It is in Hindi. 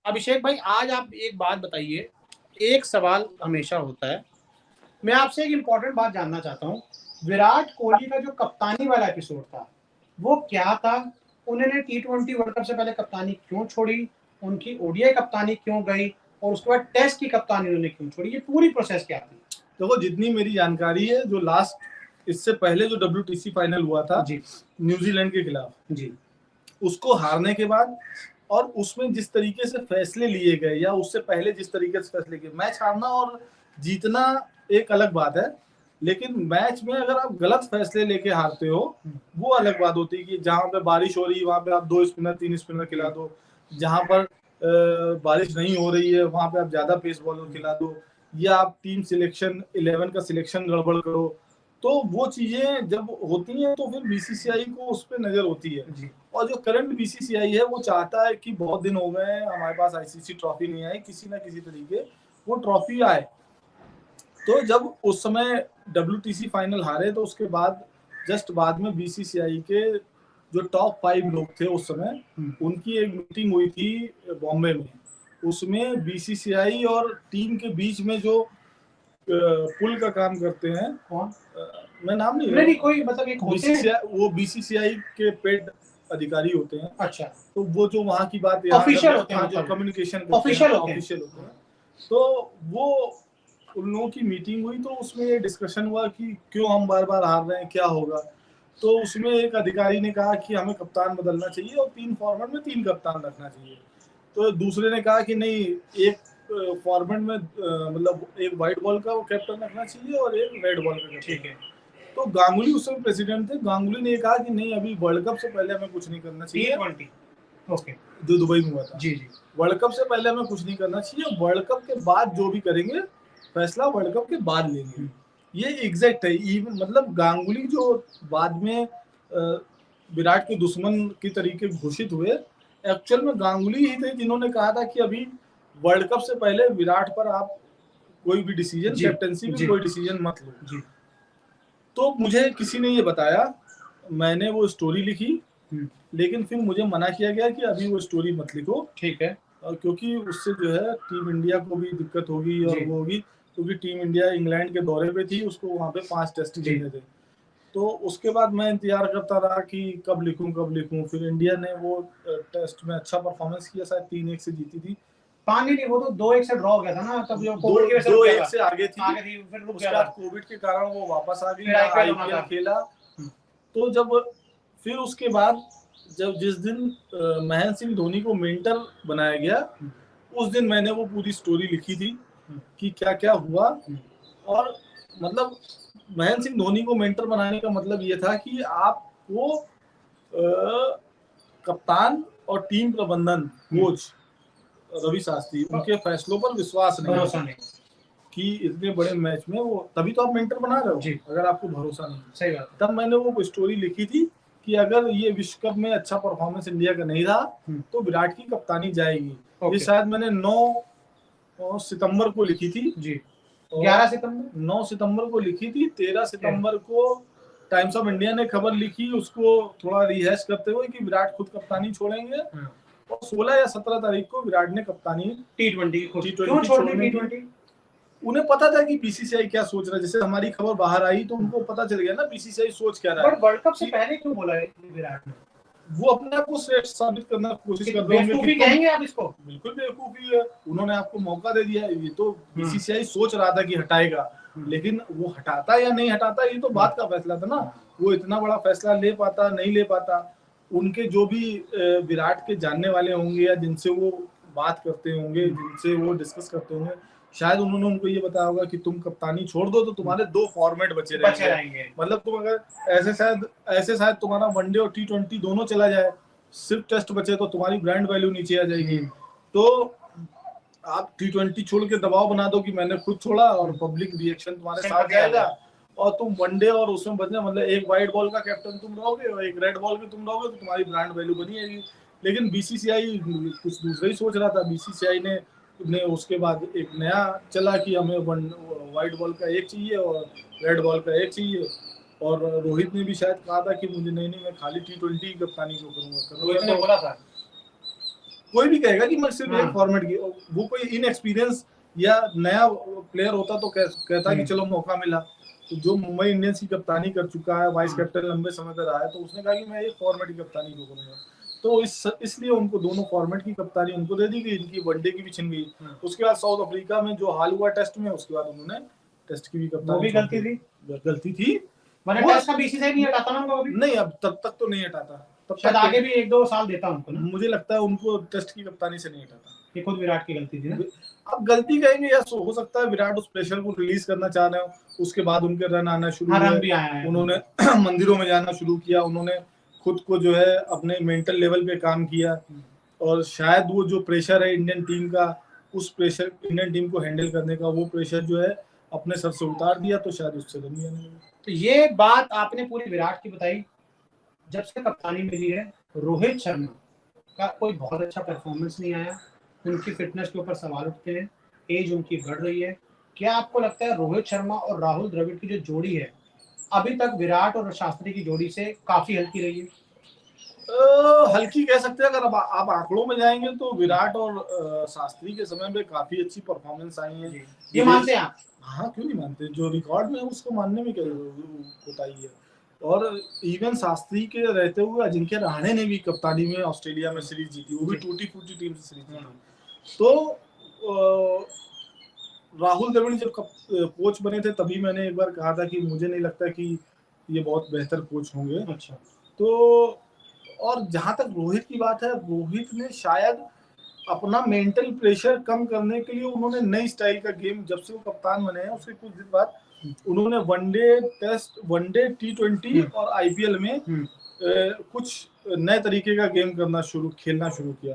अभिषेक भाई, आज आप एक बात बताइए, एक सवाल हमेशा होता है, मैं आपसे एक इम्पोर्टेंट बात जानना चाहता हूँ। विराट कोहली का जो कप्तानी वाला एपिसोड था, वो क्या था? उन्होंने T20 वर्ल्ड कप से पहले कप्तानी क्यों छोड़ी? उनकी ओडीआई कप्तानी क्यों गई? और उसके बाद टेस्ट की कप्तानी उन्होंने क्यों छोड़ी? ये पूरी प्रोसेस क्या थी? देखो, जितनी मेरी जानकारी है, जो लास्ट इससे पहले जो WTC फाइनल हुआ था जी, न्यूजीलैंड के खिलाफ, जी, उसको हारने के बाद और उसमें जिस तरीके से फैसले लिए गए या उससे पहले जिस तरीके से फैसले किए, मैच हारना और जीतना एक अलग बात है, लेकिन मैच में अगर आप गलत फैसले लेके हारते हो वो अलग बात होती है कि जहां पे बारिश हो रही है वहां पे आप 2 स्पिनर 3 स्पिनर खिला दो, जहां पर बारिश नहीं हो रही है वहां पे आप ज्यादा पेस बॉलर खिला दो, या आप टीम सिलेक्शन 11 का सिलेक्शन गड़बड़ करो। तो वो चीजें जब होती हैं तो फिर बीसीसीआई को उस पर नजर होती है। और जो करंट बीसीसीआई है वो चाहता है कि बहुत दिन हो गए हैं हमारे पास आईसीसी ट्रॉफी नहीं आई, किसी ना किसी तरीके वो ट्रॉफी आए। तो जब उस समय WTC फाइनल हारे तो उसके बाद जस्ट बाद में बीसीसीआई के जो टॉप 5 लोग थे उस समय, उनकी एक मीटिंग हुई थी बॉम्बे में। उसमें बीसीसीआई और टीम के बीच में जो पुल का काम करते हैं, कौन? मैं नाम नहीं, कोई मतलब एक बीसीसीआई, वो बीसीसीआई के पेड अधिकारी होते हैं। अच्छा, तो वो जो वहाँ की बात ऑफिशियल होते हैं, जो कम्युनिकेशन ऑफिशियल होते हैं, तो वो उन लोगों की मीटिंग हुई तो उसमें ये डिस्कशन हुआ कि क्यों हम बार बार हार रहे हैं, क्या होगा। तो उसमें एक अधिकारी ने कहा कि हमें कप्तान बदलना चाहिए और 3 फॉर्मेट में 3 कप्तान रखना चाहिए। तो दूसरे ने कहा कि नहीं, एक फॉर्मेट में मतलब एक व्हाइट बॉल का कैप्टन रखना चाहिए और एक रेड बॉल का। ठीक है। तो गांगुली उस समय प्रेसिडेंट थे, गांगुली ने कहा कि नहीं, अभी वर्ल्ड कप से पहले हमें कुछ नहीं करना चाहिए। T20 ओके, जो दुबई में हुआ था, जी जी, वर्ल्ड कप से पहले हमें कुछ नहीं करना चाहिए, वर्ल्ड कप के बाद जो भी करेंगे फैसला वर्ल्ड कप के बाद लेंगे। ये एग्जैक्ट है। इवन मतलब गांगुली जो बाद में विराट के दुश्मन की तरीके घोषित हुए, एक्चुअल में गांगुली ही थे जिन्होंने कहा था कि अभी वर्ल्ड कप से पहले विराट पर आप कोई भी डिसीजन, कैप्टनसी में कोई डिसीजन मत लो। तो मुझे किसी ने ये बताया, मैंने वो स्टोरी लिखी, लेकिन फिर मुझे मना किया गया कि अभी वो स्टोरी मत लिखो। ठीक है। क्योंकि उससे जो है टीम इंडिया को भी दिक्कत होगी और वो होगी, क्योंकि टीम इंडिया इंग्लैंड के दौरे पे थी, उसको वहाँ पे 5 टेस्ट खेलने थे। तो उसके बाद मैं इंतजार करता रहा कि कब लिखूं। फिर इंडिया ने वो टेस्ट में अच्छा परफॉर्मेंस किया, शायद 3-1 से जीती थी। पानी नहीं, वो तो 2-1 से ड्रॉ हो गया था ना, तब जो कोविड की वजह से 2-1 से आगे थी, फिर रुक गया था। कोविड के कारण वो वापस आ गई, आईपीएल खेला। तो जब फिर उसके बाद जब जिस दिन महेंद्र सिंह धोनी को मेंटर बनाया गया, उस दिन मैंने वो पूरी स्टोरी लिखी थी कि क्या क्या हुआ। और मतलब महेंद्र सिंह धोनी को मेंटर बनाने का मतलब ये था कि आपको कप्तान और टीम प्रबंधन कोच रवि शास्त्री, उनके फैसलों पर विश्वास नहीं कि इतने बड़े मैच में वो, तभी तो आप मेंटर बना रहे हो। अगर आपको भरोसा नहीं, सही बात, तब मैंने वो स्टोरी लिखी थी कि अगर ये विश्व कप में अच्छा परफॉर्मेंस इंडिया का नहीं रहा तो विराट की कप्तानी जाएगी। ये शायद मैंने 9 सितंबर को लिखी थी जी, 11 सितंबर 9 सितंबर को लिखी थी। 13 सितंबर को टाइम्स ऑफ इंडिया ने खबर लिखी, उसको थोड़ा रिहैश करते हुए कि विराट खुद कप्तानी छोड़ेंगे। और 16 या 17 तारीख को विराट ने कप्तानी T20 क्यों छोड़ने की, उन्हें पता था कि बीसीसीआई क्या सोच रहा है। जैसे हमारी खबर बाहर आई तो उनको पता चल गया ना बीसीसीआई सोच क्या रहा है। वर्ल्ड कप से पहले क्यों बोला है विराट ने? वो अपने आप को श्रेष्ठ साबित करने की कोशिश कर रहे होंगे। बेवकूफी कहेंगे आप इसको? बिल्कुल बेवकूफी है, उन्होंने आपको मौका दे दिया। ये तो बीसीसीआई सोच रहा था कि हटाएगा, लेकिन वो हटाता या नहीं हटाता ये तो बात का फैसला था ना। वो इतना बड़ा फैसला ले पाता नहीं ले पाता, उनके जो भी विराट के जानने वाले होंगे या जिनसे वो बात करते होंगे, जिनसे वो डिस्कस करते होंगे, शायद उन्होंने उनको ये बताया होगा कि तुम कप्तानी छोड़ दो तो तुम्हारे 2 फॉर्मेट बचे रहेंगे। मतलब तुम अगर ऐसे शायद तुम्हारा वनडे और T20 दोनों चला जाए, सिर्फ टेस्ट बचे तो तुम्हारी ब्रांड वैल्यू नीचे आ जाएगी। तो आप T20 छोड़ के दबाव बना दो कि मैंने खुद छोड़ा और पब्लिक रिएक्शन तुम्हारे साथ जाएगा, और तुम वनडे और उसमें बचने, मतलब एक व्हाइट बॉल का कैप्टन तुम रहोगे और एक रेड बॉल के तुम रहोगे, तो तुम्हारी ब्रांड वैल्यू बनी रहेगी। लेकिन बीसीसीआई कुछ दूसरा ही सोच रहा था। बीसीसीआई ने उसके बाद एक नया चला कि हमें व्हाइट बॉल का एक चाहिए और रेड बॉल का एक चाहिए। और रोहित ने भी शायद कहा था कि मुझे नहीं मैं खाली T20 कप्तानी को करूंगा। बोला था कोई भी कहेगा कि मैं सिर्फ एक फॉर्मेट की, वो कोई इनएक्सपीरियंस या नया प्लेयर होता तो कहता कि चलो मौका मिला। तो जो मुंबई इंडियंस की कप्तानी कर चुका है, वाइस कैप्टन लंबे समय तक रहा है, तो उसने कहा कि मैं एक फॉर्मेट की कप्तानी क्यों करूंगा। तो इसलिए उनको दोनों फॉर्मेट की कप्तानी उनको दे दी गई, इनकी वनडे की भी छिन गई। उसके बाद साउथ अफ्रीका में जो हाल हुआ टेस्ट में, उसके बाद उन्होंने टेस्ट की भी कप्तानी, वो भी गलती थी। मैंने टेस्ट का बीसीसीआई नहीं हटाता ना उनको अभी? नहीं, अब तब तक तो नहीं हटाता, तब शायद आगे भी 1-2 साल देता उनको ना। मुझे लगता है उनको टेस्ट की कप्तानी से नहीं हटाता। ये खुद विराट की गलती थी ना। अब गलती कहेंगे या हो सकता है विराट उस प्रेशर को रिलीज करना चाह रहे हो, उसके बाद उनके रन आना शुरू हुए, उन्होंने मंदिरों में जाना शुरू किया, उन्होंने खुद को जो है अपने मेंटल लेवल पे काम किया, और शायद वो जो प्रेशर है इंडियन टीम का, उस प्रेशर इंडियन टीम को हैंडल करने का, वो प्रेशर जो है अपने सर से उतार दिया, तो शायद उससे रन नहीं आने। तो ये बात आपने पूरी विराट की बताई। जब से कप्तानी मिली है रोहित शर्मा का कोई बहुत अच्छा परफॉर्मेंस नहीं आया, उनकी फिटनेस के ऊपर सवाल उठते हैं, एज उनकी बढ़ रही है। क्या आपको लगता है रोहित शर्मा और राहुल द्रविड़ की जो जोड़ी है अभी तक विराट और शास्त्री की जोड़ी से काफी हल्की रही है? हल्की कह सकते हैं। अगर आप आंकड़ों में जाएंगे तो विराट और शास्त्री के समय में काफी अच्छी परफॉर्मेंस आई है। ये मानते हैं आप? हाँ, क्यों नहीं मानते, जो रिकॉर्ड में है उसको मानने में क्या होता ही है। और इवन शास्त्री के रहते हुए अजिंक्य रहाणे ने भी कप्तानी में ऑस्ट्रेलिया में सीरीज जीती, वो भी टूटी फूटी टीम से सीरीज जीती। तो राहुल द्रविड़ जब कोच बने थे तभी मैंने एक बार कहा था कि मुझे नहीं लगता कि ये बहुत बेहतर कोच होंगे। अच्छा। तो और जहां तक रोहित की बात है, रोहित ने शायद अपना मेंटल प्रेशर कम करने के लिए उन्होंने नई स्टाइल का गेम, जब से वो कप्तान बने हैं उसके कुछ दिन बाद उन्होंने वनडे टेस्ट, वनडे T20 और IPL में कुछ नए तरीके का गेम खेलना शुरू किया।